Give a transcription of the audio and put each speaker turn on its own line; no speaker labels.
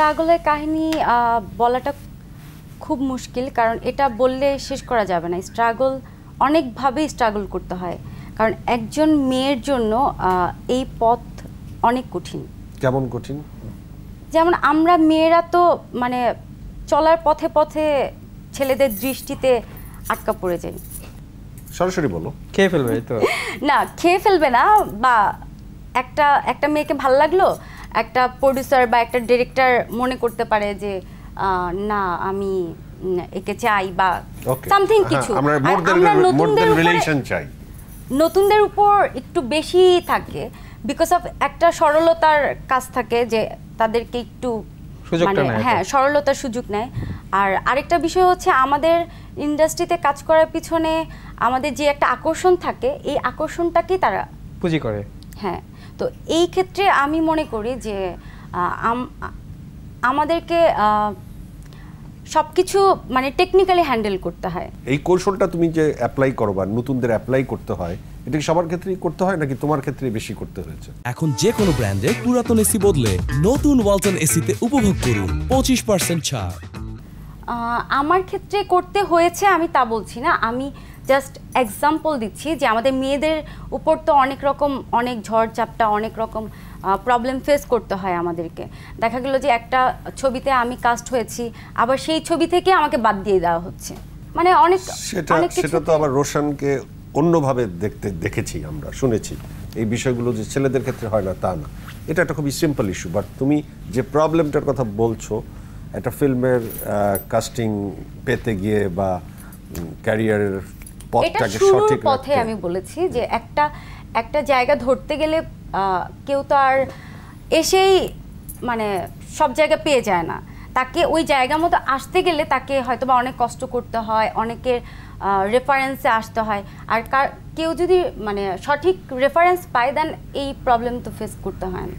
পাগলের কাহিনী বলাটা খুব মুশকিল, কারণ এটা বললে শেষ করা যাবে না। স্ট্রাগল অনেকভাবেই স্ট্রাগল করতে হয়, কারণ একজন মেয়ের জন্য এই পথ অনেক কঠিন।
কেমন কঠিন?
যেমন আমরা মেয়েরা তো মানে চলার পথে পথে ছেলেদের দৃষ্টিতে আটকা পড়ে যাই।
সরাসরি বলো।
খেয়ে ফেলবে তো
না, খেয়ে ফেলবে না, বা একটা মেয়েকে ভালো লাগলো, একটা প্রোডিউসার বা একটা ডিরেক্টর মনে করতে পারে যে না আমি একে চাই বা সামথিং কিছু।
আমরা
নতুনদের উপর একটু বেশি থাকে, বিকজ অফ একটা সরলতার কাজ থাকে যে তাদেরকে একটু মানে সরলতার সুযোগ নেয়। আর আরেকটা বিষয় হচ্ছে আমাদের ইন্ডাস্ট্রিতে কাজ করার পিছনে আমাদের যে একটা আকর্ষণ থাকে, এই আকর্ষণটাকেই তারা
পুঁজি করে।
হ্যাঁ, তো এই ক্ষেত্রে আমি মনে করি যে আমাদেরকে সবকিছু মানে টেকনিক্যালি হ্যান্ডেল করতে হয়।
এই কৌশলটা তুমি যে অ্যাপ্লাই করো বা নতুনদের অ্যাপ্লাই করতে হয়, এটা কি সবার ক্ষেত্রেই করতে হয় নাকি তোমার ক্ষেত্রে বেশি করতে হয়েছে?
এখন যে কোনো ব্র্যান্ডের পুরাতন এসি বদলে নতুন ওয়ালটন এসিতে উপভোগ করুন 25% ছাড়।
আমার ক্ষেত্রে করতে হয়েছে আমি তা বলছি না, আমি জাস্ট এক্সাম্পল দিচ্ছি যে আমাদের মেয়েদের উপর তো অনেক ঝড় ঝাপটা, অনেক রকম প্রবলেম ফেস করতে হয় আমাদেরকে। দেখা গেল যে একটা ছবিতে আমি কাস্ট হয়েছি, আবার সেই ছবি থেকে আমাকে বাদ দিয়ে দেওয়া হচ্ছে, মানে
সেটা তো আবার রোশনকে অন্যভাবে দেখেছি, আমরা শুনেছি। এই বিষয়গুলো যে ছেলেদের ক্ষেত্রে হয় না তা না, এটা একটা খুবই সিম্পল ইস্যু। বাট তুমি যে প্রবলেমটার কথা বলছো, একটা ফিল্মের কাস্টিং পেতে গিয়ে বা ক্যারিয়ারের পথটাকে সঠিক
পথে আমি বলেছি যে একটা জায়গা ধরতে গেলে কেউ তো আর এসেই মানে সব জায়গা পেয়ে যায় না। তাকে ওই জায়গা মতো আসতে গেলে তাকে হয়তো বা অনেক কষ্ট করতে হয়, অনেকের রেফারেন্সে আসতে হয়। আর কেউ যদি মানে সঠিক রেফারেন্স পায়, দেন এই প্রবলেম তো ফেস করতে হয় না।